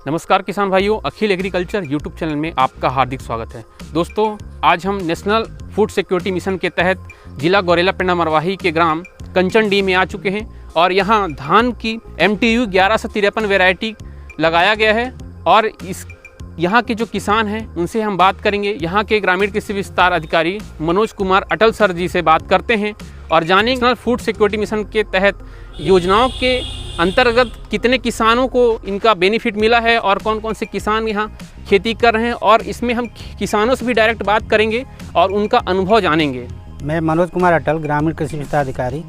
नमस्कार किसान भाइयों, अखिल एग्रीकल्चर यूट्यूब चैनल में आपका हार्दिक स्वागत है। दोस्तों, आज हम नेशनल फूड सिक्योरिटी मिशन के तहत जिला गौरेला पेंड्रा मरवाही के ग्राम कंचनडी में आ चुके हैं और यहाँ धान की MTU 1153 वैरायटी लगाया गया है और यहाँ के जो किसान हैं उनसे हम बात करेंगे। यहाँ के ग्रामीण कृषि विस्तार अधिकारी मनोज कुमार अटल सर जी से बात करते हैं और जानेंगे नेशनल फूड सिक्योरिटी मिशन के तहत योजनाओं के अंतर्गत कितने किसानों को इनका बेनिफिट मिला है और कौन कौन से किसान यहाँ खेती कर रहे हैं, और इसमें हम किसानों से भी डायरेक्ट बात करेंगे और उनका अनुभव जानेंगे। मैं मनोज कुमार अटल, ग्रामीण कृषि विस्तार अधिकारी।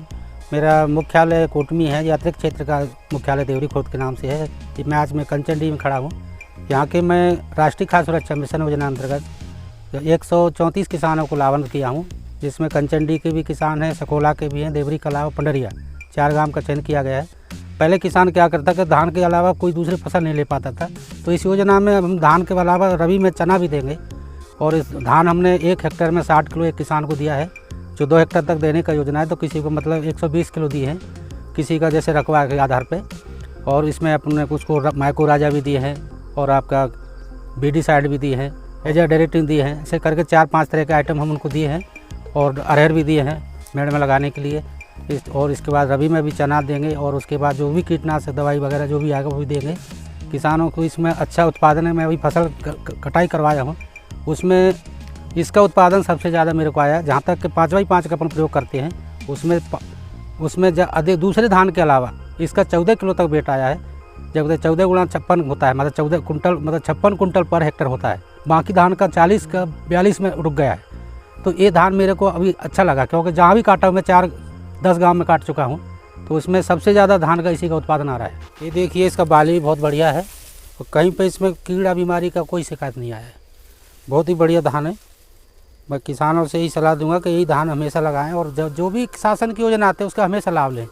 मेरा मुख्यालय कोटमी है, अतिरिक्त क्षेत्र का मुख्यालय देवरी खुर्द के नाम से है। मैं आज मैं कंचनडी में खड़ा हूँ। यहाँ के मैं राष्ट्रीय खाद्य सुरक्षा मिशन योजना अंतर्गत 134 किसानों को लाभान्वित किया हूँ, जिसमें कंचनडी के भी किसान हैं, सकोला के भी हैं, देवरी कला और पंडरिया 4 गांव का चयन किया गया है। पहले किसान क्या करता कि धान के अलावा कोई दूसरी फसल नहीं ले पाता था, तो इस योजना में हम धान के अलावा रबी में चना भी देंगे। और इस धान हमने 1 हेक्टेयर में 60 किलो एक किसान को दिया है, जो 2 हेक्टेयर तक देने का योजना है। तो किसी को मतलब 120 किलो दिए हैं, किसी का जैसे रकबा के आधार पे। और इसमें अपने कुछ को माइको राजा भी दिए हैं और आपका BD साइड भी दिए हैं, एजा डायरेक्टिंग दिए हैं। ऐसे करके 4-5 तरह के आइटम हम उनको दिए हैं और अरहर भी दिए हैं मेड़ में लगाने के लिए। और इसके बाद रबी में भी चना देंगे और उसके बाद जो भी कीटनाशक दवाई वगैरह जो भी आएगा वो भी देंगे किसानों को। इसमें अच्छा उत्पादन है। मैं अभी फसल कटाई करवाया हूँ, उसमें इसका उत्पादन सबसे ज़्यादा मेरे को आया। जहाँ तक कि 5x5 का अपन प्रयोग करते हैं उसमें अधिक दूसरे धान के अलावा इसका 14 किलो तक वेट आया है। जब 14 गुणा 56 होता है, मतलब 14 कुंटल, मतलब 56 कुंटल पर हेक्टर होता है। बाकी धान का 40 का 42 में रुक गया है। तो ये धान मेरे को अभी अच्छा लगा, क्योंकि जहाँ भी काटा हूँ मैं 4-10 गांव में काट चुका हूँ, तो उसमें सबसे ज़्यादा धान का इसी का उत्पादन आ रहा है। ये देखिए, इसका बाली भी बहुत बढ़िया है और कहीं पे इसमें कीड़ा बीमारी का कोई शिकायत नहीं आया है। बहुत ही बढ़िया धान है। मैं किसानों से यही सलाह दूंगा कि यही धान हमेशा लगाएं और जो भी शासन की योजना आते हैं उसका हमेशा लाभ लें।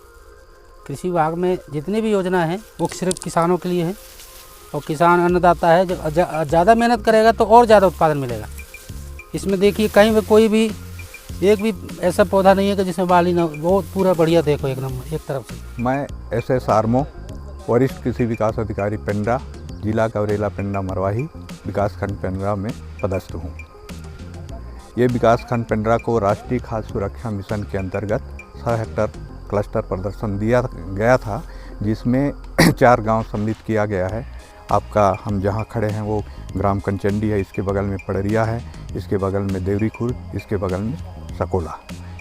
कृषि विभाग में जितनी भी योजना है वो सिर्फ किसानों के लिए है और किसान अन्नदाता है। जो ज़्यादा मेहनत करेगा तो और ज़्यादा उत्पादन मिलेगा। इसमें देखिए, कहीं पे कोई भी एक भी ऐसा पौधा नहीं है कि जिसमें बाली ना, बहुत पूरा बढ़िया। देखो एक नंबर, एक तरफ से। मैं SS आर्मो, वरिष्ठ कृषि विकास अधिकारी पेंड्रा, जिला गौरेला पेंड्रा मरवाही, विकासखंड पेंड्रा में पदस्थ हूँ। ये विकासखंड पेंड्रा को राष्ट्रीय खाद्य सुरक्षा मिशन के अंतर्गत 100 हेक्टर क्लस्टर प्रदर्शन दिया गया था, जिसमें 4 गांव सम्मिलित किया गया है। आपका हम जहां खड़े हैं वो ग्राम कंचनडी है, इसके बगल में पड़रिया है, इसके बगल में देवरी खुर्द, इसके बगल में सकोला।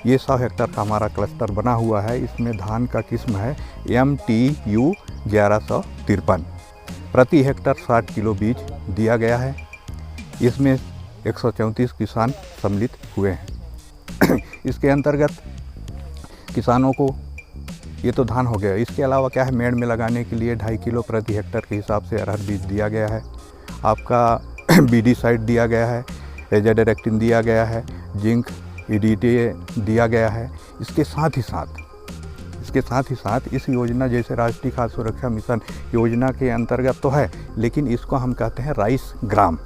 ये 100 हेक्टर का हमारा क्लस्टर बना हुआ है। इसमें धान का किस्म है MTU 1153। प्रति हेक्टर 60 किलो बीज दिया गया है। इसमें 134 किसान सम्मिलित हुए हैं। इसके अंतर्गत किसानों को ये तो धान हो गया। इसके अलावा क्या है, मेड़ में लगाने के लिए 2.5 किलो प्रति हेक्टर के हिसाब से अरहर बीज दिया गया है। आपका BD साइड दिया गया है, एजा डायरेक्टिन दिया गया है, जिंक EDTA दिया गया है। इसके साथ ही साथ इस योजना, जैसे राष्ट्रीय खाद्य सुरक्षा मिशन योजना के अंतर्गत तो है, लेकिन इसको हम कहते हैं राइस ग्राम।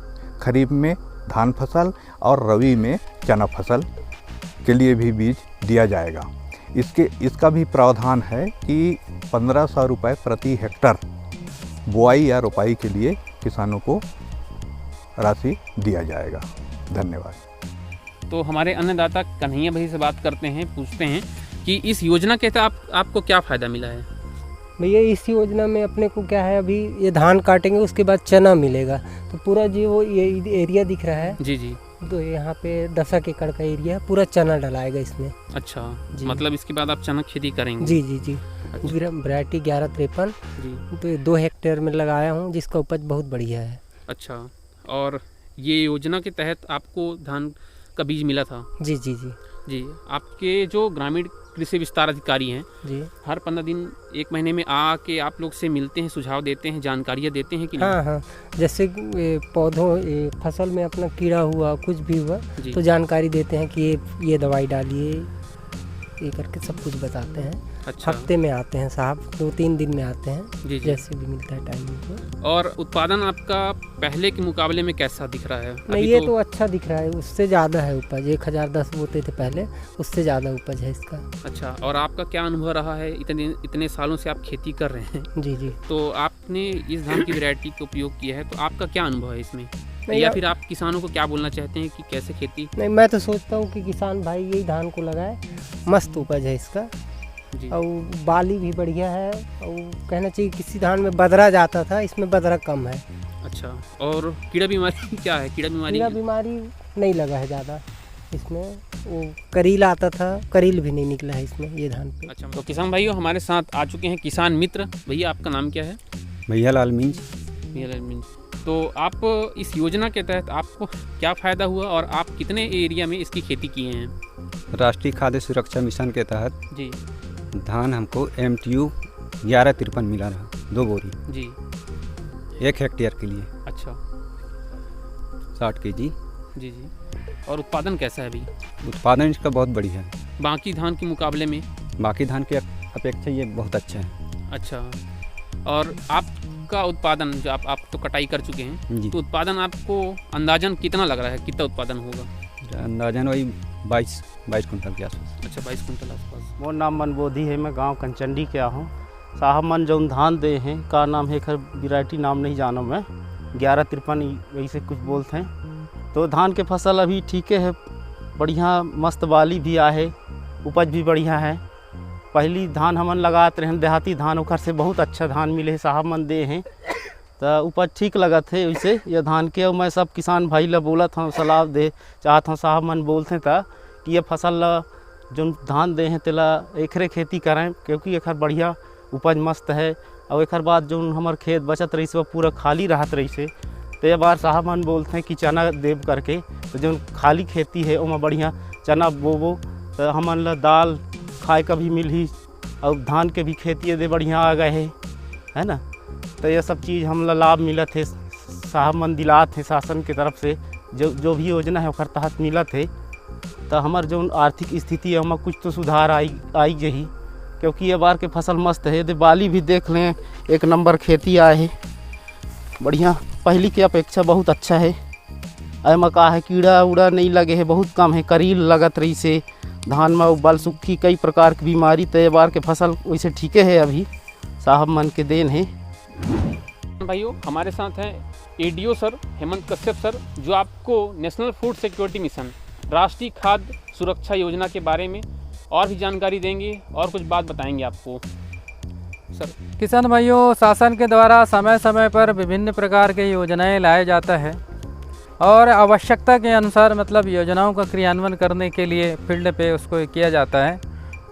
खरीफ में धान फसल और रबी में चना फसल के लिए भी बीज दिया जाएगा। इसका भी प्रावधान है कि 1500 रुपये प्रति हेक्टर बुआई या रोपाई के लिए किसानों को राशि दिया जाएगा। धन्यवाद। तो हमारे अन्नदाता कन्हैया भाई से बात करते हैं, पूछते हैं कि इस योजना के तहत आपको क्या फ़ायदा मिला है। भैया, इस योजना में अपने को क्या है, अभी ये धान काटेंगे उसके बाद चना मिलेगा। तो पूरा जो वो ये एरिया दिख रहा है जी, तो यहाँ पे 10 एकड़ का एरिया है, पूरा चना डलाएगा इसमें। अच्छा, मतलब इसके बाद आप चना खेती करेंगे। जी। अच्छा। वैरायटी 1153 जी, तो 2 हेक्टेयर में लगाया हूँ, जिसका उपज बहुत बढ़िया है। अच्छा, और ये योजना के तहत आपको धान का बीज मिला था। जी। आपके जो ग्रामीण कृषि विस्तार अधिकारी हैं जी, हर 15 दिन 1 महीने में आके आप लोग से मिलते हैं, सुझाव देते हैं, जानकारियाँ देते हैं कि नहीं? हाँ। जैसे पौधों फसल में अपना कीड़ा हुआ, कुछ भी हुआ तो जानकारी देते हैं कि ये दवाई डालिए, ये करके सब कुछ बताते हैं। अच्छा। हफ्ते में आते हैं साहब, 2-3 दिन में आते हैं जी। जैसे भी मिलता है टाइम को। और उत्पादन आपका पहले के मुकाबले में कैसा दिख रहा है? नहीं, ये तो अच्छा दिख रहा है, उससे ज़्यादा है उपज। 1010 बोते थे पहले, उससे ज़्यादा उपज है इसका। अच्छा, और आपका क्या अनुभव रहा है? इतने सालों से आप खेती कर रहे हैं। जी। तो आप आपने इस धान की वैरायटी का उपयोग किया है तो आपका क्या अनुभव है इसमें, नहीं, या फिर आप किसानों को क्या बोलना चाहते हैं कि कैसे खेती? नहीं, मैं तो सोचता हूँ कि किसान भाई यही धान को लगाए, मस्त उपज है इसका जी और बाली भी बढ़िया है। और कहना चाहिए किसी धान में बदरा जाता था, इसमें बदरा कम है। अच्छा, और कीड़ा बीमारी क्या है? कीड़ा बीमारी कीड़ा बीमारी नहीं लगा है ज़्यादा इसमें। वो करील आता था, करील भी नहीं निकला है इसमें ये धान पे। अच्छा, तो किसान भाइयों हमारे साथ आ चुके हैं किसान मित्र। भैया आपका नाम क्या है? भैया लाल मींज। भैया लाल मींज। तो आप इस योजना के तहत आपको क्या फ़ायदा हुआ और आप कितने एरिया में इसकी खेती किए हैं? राष्ट्रीय खाद्य सुरक्षा मिशन के तहत जी धान हमको MTU 1153 मिला रहा, 2 बोरी जी 1 हेक्टेयर के लिए, अच्छा 60 kg। जी जी। और उत्पादन कैसा है अभी? उत्पादन इसका बहुत बढ़िया है, बाकी धान के मुकाबले में? बाकी धान की अपेक्षा ये बहुत अच्छा है। अच्छा, और आपका उत्पादन जो आप तो कटाई कर चुके हैं, जी, तो उत्पादन आपको अंदाजन कितना लग रहा है, कितना उत्पादन होगा? अंदाजन वही 22 कुंटल के आसपास। अच्छा, 22 कुंटल आसपास। मोर नाम मनबोधी है, मैं गांव कंचंडी के हूँ। साहब मन जौन धान दे हैं का नाम है, खैर वैरायटी नाम नहीं जानो मैं, 1153 वैसे कुछ बोलते हैं। तो धान के फसल अभी ठीक है, बढ़िया मस्त बाली भी आहे, उपज भी बढ़िया है। पहली धान हमन लगाते रहे देहाती धान, ओकर से बहुत अच्छा धान मिले, साहब मन दे हैं तो उपज ठीक लगत है। वैसे ये धान के मैं सब किसान भाई ला बोलत हूँ, सलाह दे चाहत हूँ, साहब मन बोलते था कि ये फसल ला जो धान दे हैं तेला एकरे खेती करें, क्योंकि एक बढ़िया उपज मस्त है। और एक बाद जो हमार खेत बचत रही से वो पूरा खाली रहत रही से, तो ये बार साहब मन बोलते हैं कि चना देव करके, तो जो खाली खेती है उसमें बढ़िया चना बोबो तो हमन ला दाल खाए का भी मिल ही, और धान के भी खेती दे बढ़िया आ गए है ना। तो ये सब चीज़ हम ला लाभ मिलत है, साहब मन दिलात है शासन की तरफ से, जो भी योजना है ओकर तहत मिलत है। तो हमार जो आर्थिक स्थिति है वहाँ कुछ तो सुधार आई यही, क्योंकि ये बार के फसल मस्त है। दे बाली भी देख लें, 1 नंबर खेती आए है, बढ़िया पहली की अपेक्षा बहुत अच्छा है। एमा का है कीड़ा उड़ा नहीं लगे है, बहुत कम है, करील लगत रही से धान में बल सुखी कई प्रकार की बीमारी। तो ये बार के फसल वैसे ठीक है, अभी साहब मन के देन है। भाइयों हमारे साथ हैं ADO sir Hemant Kashyap sir, जो आपको नेशनल फूड सिक्योरिटी मिशन राष्ट्रीय खाद्य सुरक्षा योजना के बारे में और भी जानकारी देंगे और कुछ बात बताएंगे आपको। सर, किसान भाइयों, शासन के द्वारा समय समय पर विभिन्न प्रकार के योजनाएं लाया जाता है और आवश्यकता के अनुसार मतलब योजनाओं का क्रियान्वयन करने के लिए फील्ड पे उसको किया जाता है।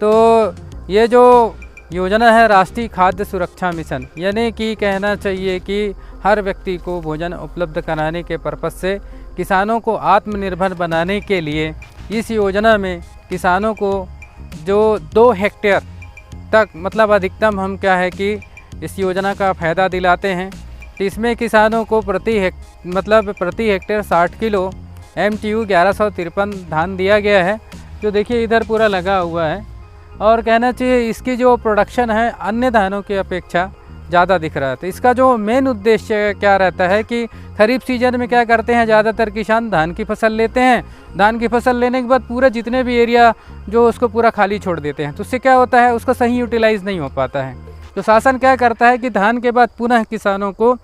तो ये जो योजना है राष्ट्रीय खाद्य सुरक्षा मिशन, यानी कि कहना चाहिए कि हर व्यक्ति को भोजन उपलब्ध कराने के पर्पज़ से किसानों को आत्मनिर्भर बनाने के लिए इस योजना में किसानों को जो 2 हेक्टेयर तक मतलब अधिकतम हम क्या है कि इस योजना का फ़ायदा दिलाते हैं। तो इसमें किसानों को प्रति हेक्टेयर 60 किलो MTU 1153 धान दिया गया है, जो देखिए इधर पूरा लगा हुआ है। और कहना चाहिए इसकी जो प्रोडक्शन है अन्य धानों की अपेक्षा ज़्यादा दिख रहा है। तो इसका जो मेन उद्देश्य क्या रहता है कि खरीफ सीजन में क्या करते हैं, ज़्यादातर किसान धान की फसल लेते हैं। धान की फसल लेने के बाद पूरा जितने भी एरिया जो उसको पूरा खाली छोड़ देते हैं, तो उससे क्या होता है उसका सही यूटिलाइज़ नहीं हो पाता है। तो शासन क्या करता है कि धान के बाद पुनः किसानों को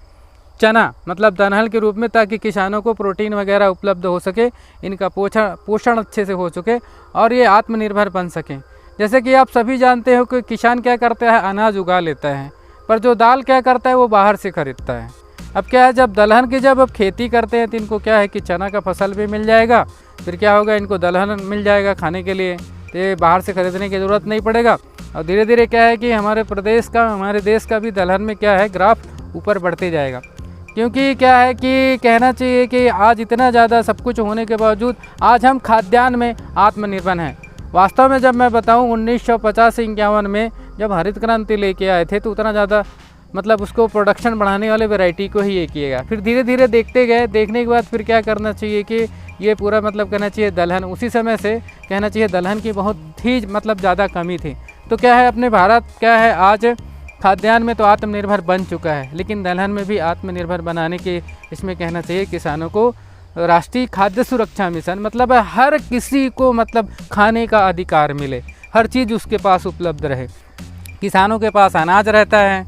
चना मतलब दलहन के रूप में, ताकि किसानों को प्रोटीन वगैरह उपलब्ध हो सके, इनका पोषण अच्छे से हो सके और ये आत्मनिर्भर बन सकें। जैसे कि आप सभी जानते हो कि किसान क्या करता है, अनाज उगा लेता है, पर जो दाल क्या करता है वो बाहर से खरीदता है। अब क्या है, जब दलहन की जब अब खेती करते हैं तो इनको क्या है कि चना का फसल भी मिल जाएगा, फिर क्या होगा इनको दलहन मिल जाएगा खाने के लिए, तो बाहर से खरीदने की ज़रूरत नहीं पड़ेगा। और धीरे धीरे क्या है कि हमारे देश का भी दलहन में क्या है ग्राफ ऊपर बढ़ते जाएगा। क्योंकि क्या है कि कहना चाहिए कि आज इतना ज़्यादा सब कुछ होने के बावजूद आज हम खाद्यान्न में आत्मनिर्भर हैं। वास्तव में जब मैं बताऊं 1950 से 51 में जब हरित क्रांति लेके आए थे तो उतना ज़्यादा मतलब उसको प्रोडक्शन बढ़ाने वाले वैरायटी को ही ये किएगा। फिर धीरे धीरे देखते गए, देखने के बाद फिर क्या करना चाहिए कि ये पूरा मतलब कहना चाहिए दलहन, उसी समय से कहना चाहिए दलहन की बहुत ही मतलब ज़्यादा कमी थी। तो क्या है अपने भारत क्या है आज खाद्यान्न में तो आत्मनिर्भर बन चुका है, लेकिन दलहन में भी आत्मनिर्भर बनाने के इसमें कहना चाहिए किसानों को राष्ट्रीय खाद्य सुरक्षा मिशन मतलब हर किसी को मतलब खाने का अधिकार मिले, हर चीज़ उसके पास उपलब्ध रहे। किसानों के पास अनाज रहता है,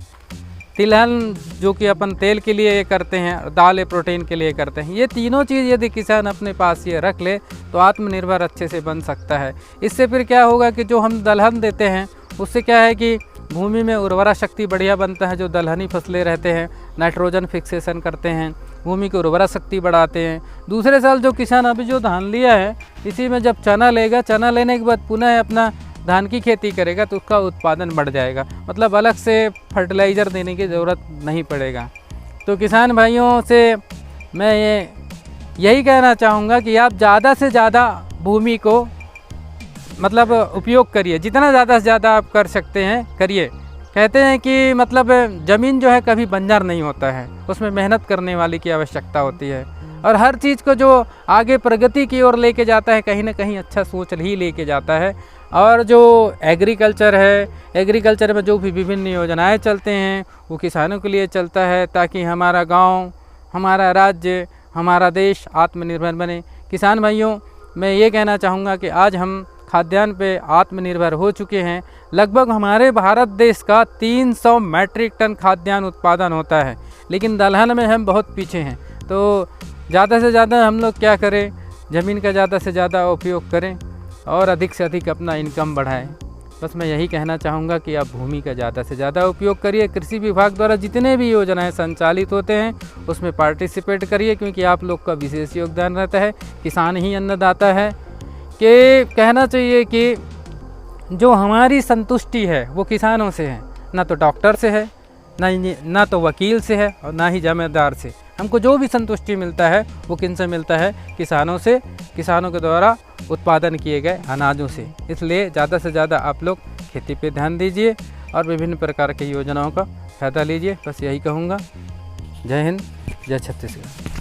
तिलहन जो कि अपन तेल के लिए करते हैं, दाल प्रोटीन के लिए करते हैं। ये तीनों चीज़ यदि किसान अपने पास ये रख ले तो आत्मनिर्भर अच्छे से बन सकता है। इससे फिर क्या होगा कि जो हम दलहन देते हैं उससे क्या है कि भूमि में उर्वरा शक्ति बढ़िया बनता है। जो दलहनी फसलें रहते हैं नाइट्रोजन फिक्सेशन करते हैं, भूमि की उर्वरा शक्ति बढ़ाते हैं। दूसरे साल जो किसान अभी जो धान लिया है इसी में जब चना लेगा, चना लेने के बाद पुनः अपना धान की खेती करेगा तो उसका उत्पादन बढ़ जाएगा, मतलब अलग से फर्टिलाइज़र देने की ज़रूरत नहीं पड़ेगा। तो किसान भाइयों से मैं यही कहना चाहूँगा कि आप ज़्यादा से ज़्यादा भूमि को मतलब उपयोग करिए, जितना ज़्यादा से ज़्यादा आप कर सकते हैं करिए। कहते हैं कि मतलब ज़मीन जो है कभी बंजर नहीं होता है, उसमें मेहनत करने वाले की आवश्यकता होती है। और हर चीज़ को जो आगे प्रगति की ओर लेके जाता है कहीं ना कहीं अच्छा सोच ही लेके जाता है। और जो एग्रीकल्चर है, एग्रीकल्चर में जो भी विभिन्न योजनाएं चलते हैं वो किसानों के लिए चलता है ताकि हमारा गांव, हमारा राज्य, हमारा देश आत्मनिर्भर बने। किसान भाइयों मैं ये कहना चाहूँगा कि आज हम खाद्यान्न पे आत्मनिर्भर हो चुके हैं। लगभग हमारे भारत देश का 300 मैट्रिक टन खाद्यान्न उत्पादन होता है, लेकिन दलहन में हम बहुत पीछे हैं। तो ज़्यादा से ज़्यादा हम लोग क्या करें, ज़मीन का ज़्यादा से ज़्यादा उपयोग करें और अधिक से अधिक अपना इनकम बढ़ाएं। बस मैं यही कहना चाहूँगा कि आप भूमि का ज़्यादा से ज़्यादा उपयोग करिए। कृषि विभाग द्वारा जितने भी योजनाएं संचालित होते हैं उसमें पार्टिसिपेट करिए, क्योंकि आप लोग का विशेष योगदान रहता है। किसान ही अन्नदाता है। कि कहना चाहिए कि जो हमारी संतुष्टि है वो किसानों से है, ना तो डॉक्टर से है, ना तो वकील से है और ना ही जमींदार से। हमको जो भी संतुष्टि मिलता है वो किन से मिलता है? किसानों से, किसानों के द्वारा उत्पादन किए गए अनाजों से। इसलिए ज़्यादा से ज़्यादा आप लोग खेती पे ध्यान दीजिए और विभिन्न प्रकार की योजनाओं का फ़ायदा लीजिए। बस यही कहूँगा। जय हिंद, जय छत्तीसगढ़।